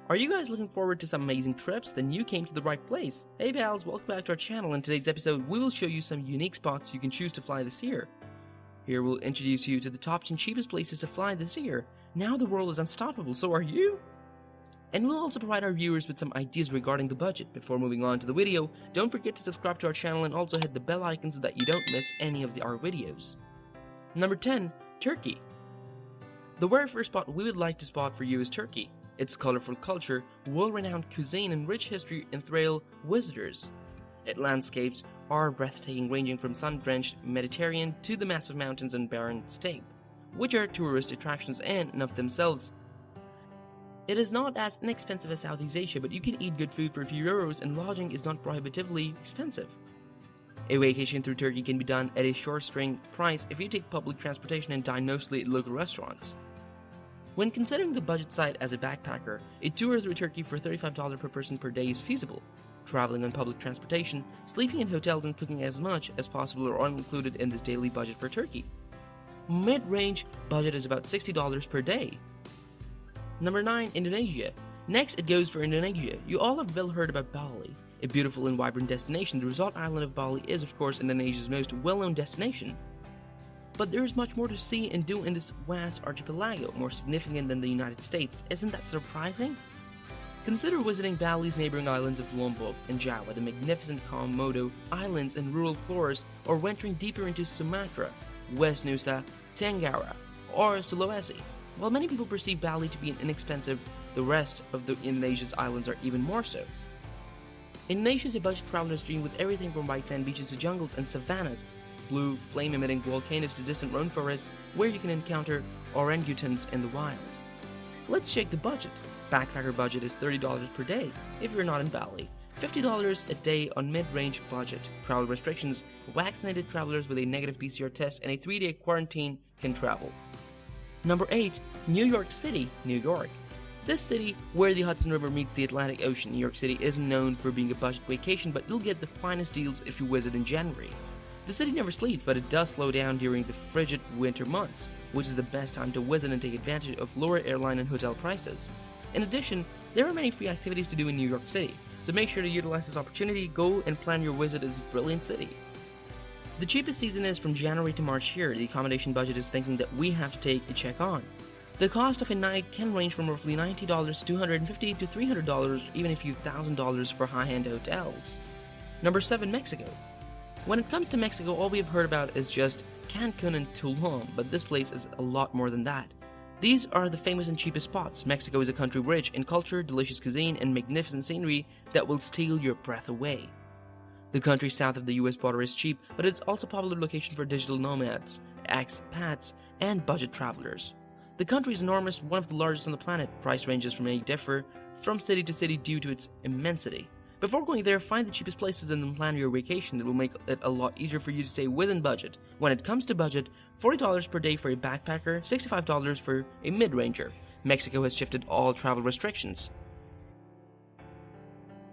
Are you guys looking forward to some amazing trips? Then you came to the right place. Hey pals, welcome back to our channel. In today's episode, we will show you some unique spots you can choose to fly this year. Here we'll introduce you to the top 10 cheapest places to fly this year. Now the world is unstoppable, so are you? And we'll also provide our viewers with some ideas regarding the budget. Before moving on to the video, don't forget to subscribe to our channel and also hit the bell icon so that you don't miss any of our videos. Number 10. Turkey. The very first spot we would like to spot for you is Turkey. Its colorful culture, world-renowned cuisine, and rich history enthrall visitors. Its landscapes are breathtaking, ranging from sun-drenched Mediterranean to the massive mountains and barren steppe, which are tourist attractions in and of themselves. It is not as inexpensive as Southeast Asia, but you can eat good food for a few euros and lodging is not prohibitively expensive. A vacation through Turkey can be done at a shoestring price if you take public transportation and dine mostly at local restaurants. When considering the budget side as a backpacker, a tour through Turkey for $35 per person per day is feasible. Traveling on public transportation, sleeping in hotels and cooking as much as possible are all included in this daily budget for Turkey. Mid-range budget is about $60 per day. Number 9. Indonesia. Next it goes for Indonesia. You all have well heard about Bali. A beautiful and vibrant destination, the resort island of Bali is of course Indonesia's most well-known destination. But there is much more to see and do in this vast archipelago, more significant than the United States. Isn't that surprising? Consider visiting Bali's neighboring islands of Lombok and Java, the magnificent Komodo Islands and rural forests, or venturing deeper into Sumatra, West Nusa Tenggara, or Sulawesi. While many people perceive Bali to be inexpensive, the rest of the Indonesia's islands are even more so. Indonesia is a budget traveler's dream with everything from white sand beaches to jungles and savannas, blue, flame-emitting volcanoes to distant rainforests where you can encounter orangutans in the wild. Let's check the budget. Backpacker budget is $30 per day if you're not in Bali, $50 a day on mid-range budget. Travel restrictions: vaccinated travelers with a negative PCR test and a 3-day quarantine can travel. Number 8. New York City, New York. This city, where the Hudson River meets the Atlantic Ocean, New York City isn't known for being a budget vacation, but you'll get the finest deals if you visit in January. The city never sleeps, but it does slow down during the frigid winter months, which is the best time to visit and take advantage of lower airline and hotel prices. In addition, there are many free activities to do in New York City, so make sure to utilize this opportunity, go and plan your visit to this brilliant city. The cheapest season is from January to March here. The accommodation budget is thinking that we have to take a check on. The cost of a night can range from roughly $90 to $250 to $300, even a few $1,000s for high-end hotels. Number 7. Mexico. When it comes to Mexico, all we have heard about is just Cancun and Tulum, but this place is a lot more than that. These are the famous and cheapest spots. Mexico is a country rich in culture, delicious cuisine, and magnificent scenery that will steal your breath away. The country south of the US border is cheap, but it's also a popular location for digital nomads, expats, and budget travelers. The country is enormous, one of the largest on the planet. Price ranges may differ from city to city due to its immensity. Before going there, find the cheapest places and then plan your vacation. It will make it a lot easier for you to stay within budget. When it comes to budget, $40 per day for a backpacker, $65 for a mid-ranger. Mexico has shifted all travel restrictions.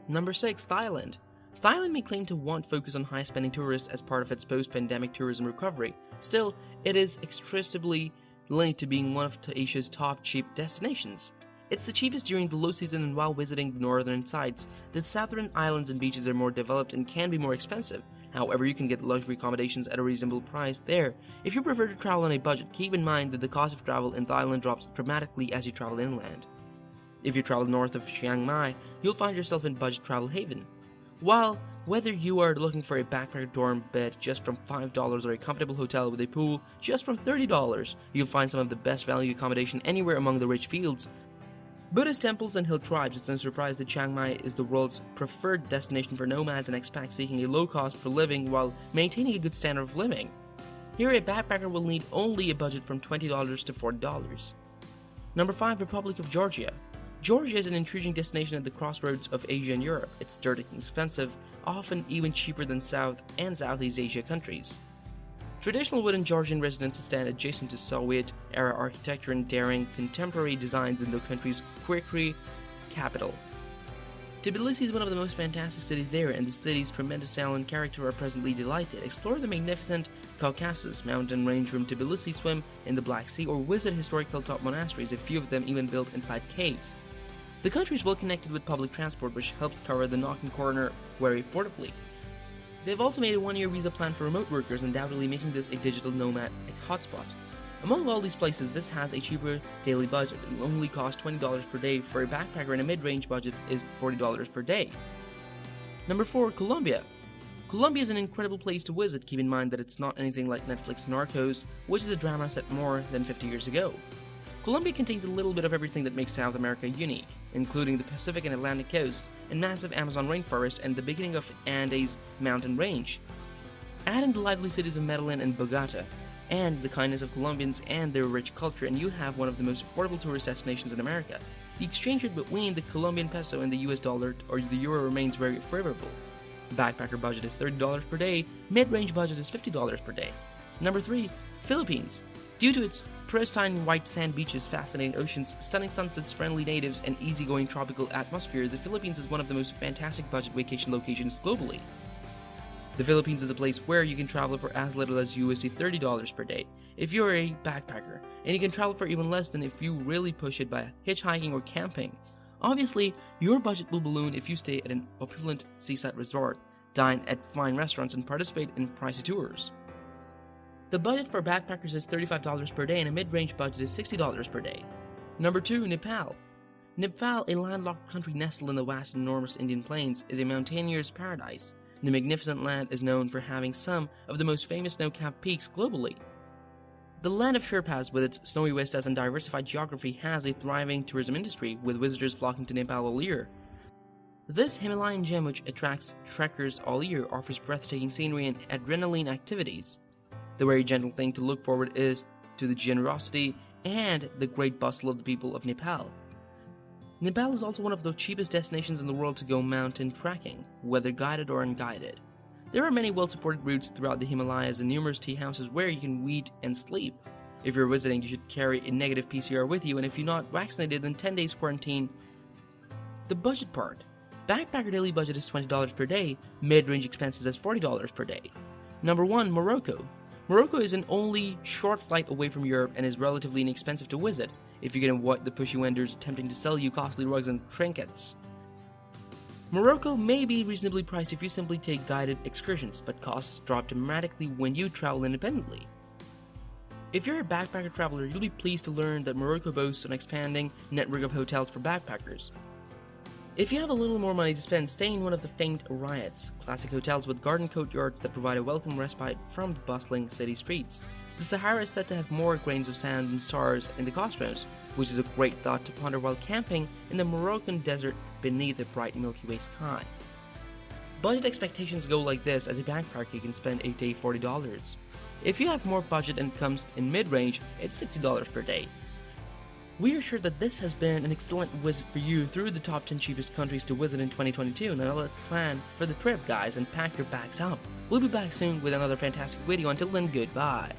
Number 6. Thailand. Thailand may claim to want focus on high-spending tourists as part of its post-pandemic tourism recovery. Still, it is inextricably linked to being one of Asia's top cheap destinations. It's the cheapest during the low season, and while visiting the northern sides, the southern islands and beaches are more developed and can be more expensive. However, you can get luxury accommodations at a reasonable price there. If you prefer to travel on a budget, keep in mind that the cost of travel in Thailand drops dramatically as you travel inland. If you travel north of Chiang Mai, you'll find yourself in budget travel haven. While whether you are looking for a backpacker dorm bed just from $5 or a comfortable hotel with a pool just from $30, you'll find some of the best value accommodation anywhere among the rich fields. Buddhist temples and hill tribes. It's no surprise that Chiang Mai is the world's preferred destination for nomads and expats seeking a low cost for living while maintaining a good standard of living. Here, a backpacker will need only a budget from $20 to $40. Number 5. Republic of Georgia. Georgia is an intriguing destination at the crossroads of Asia and Europe. It's dirty and expensive, often even cheaper than South and Southeast Asia countries. Traditional wooden Georgian residences stand adjacent to Soviet-era architecture and daring contemporary designs in the country's quirky capital. Tbilisi is one of the most fantastic cities there, and the city's tremendous style and character are presently delighted. Explore the magnificent Caucasus mountain range from Tbilisi, swim in the Black Sea, or visit historic hilltop monasteries, a few of them even built inside caves. The country is well connected with public transport, which helps cover the knock and corner very affordably. They've also made a 1-year visa plan for remote workers, undoubtedly making this a digital nomad hotspot. Among all these places, this has a cheaper daily budget. It will only cost $20 per day for a backpacker, and a mid-range budget is $40 per day. Number 4. Colombia. Colombia is an incredible place to visit. Keep in mind that it's not anything like Netflix Narcos, which is a drama set more than 50 years ago. Colombia contains a little bit of everything that makes South America unique, including the Pacific and Atlantic coasts, and massive Amazon rainforest, and the beginning of Andes mountain range. Add in the lively cities of Medellin and Bogota, and the kindness of Colombians and their rich culture, and you have one of the most affordable tourist destinations in America. The exchange rate between the Colombian peso and the US dollar or the euro remains very favorable. Backpacker budget is $30 per day, mid-range budget is $50 per day. Number 3. Philippines. Due to its pristine white sand beaches, fascinating oceans, stunning sunsets, friendly natives, and easygoing tropical atmosphere, the Philippines is one of the most fantastic budget vacation locations globally. The Philippines is a place where you can travel for as little as $30 per day if you're a backpacker, and you can travel for even less than if you really push it by hitchhiking or camping. Obviously, your budget will balloon if you stay at an opulent seaside resort, dine at fine restaurants, and participate in pricey tours. The budget for backpackers is $35 per day, and a mid-range budget is $60 per day. Number 2. Nepal. Nepal, a landlocked country nestled in the vast and enormous Indian plains, is a mountaineer's paradise. The magnificent land is known for having some of the most famous snow-capped peaks globally. The land of Sherpas, with its snowy vistas and diversified geography, has a thriving tourism industry, with visitors flocking to Nepal all year. This Himalayan gem, which attracts trekkers all year, offers breathtaking scenery and adrenaline activities. The very gentle thing to look forward is to the generosity and the great bustle of the people of Nepal. Nepal is also one of the cheapest destinations in the world to go mountain trekking, whether guided or unguided. There are many well-supported routes throughout the Himalayas and numerous tea houses where you can eat and sleep. If you're visiting, you should carry a negative PCR with you, and if you're not vaccinated, then 10 days quarantine. The budget part. Backpacker daily budget is $20 per day, mid-range expenses is $40 per day. Number 1. Morocco. Morocco is an only short flight away from Europe and is relatively inexpensive to visit, if you can avoid the pushy vendors attempting to sell you costly rugs and trinkets. Morocco may be reasonably priced if you simply take guided excursions, but costs drop dramatically when you travel independently. If you're a backpacker traveler, you'll be pleased to learn that Morocco boasts an expanding network of hotels for backpackers. If you have a little more money to spend, stay in one of the famed riots, classic hotels with garden courtyards that provide a welcome respite from the bustling city streets. The Sahara is said to have more grains of sand than stars in the cosmos, which is a great thought to ponder while camping in the Moroccan desert beneath a bright Milky Way sky. Budget expectations go like this: as a backpacker, you can spend a day $40. If you have more budget and comes in mid-range, it's $60 per day. We are sure that this has been an excellent visit for you through the top 10 cheapest countries to visit in 2022. Now let's plan for the trip, guys, and pack your bags up. We'll be back soon with another fantastic video. Until then, goodbye.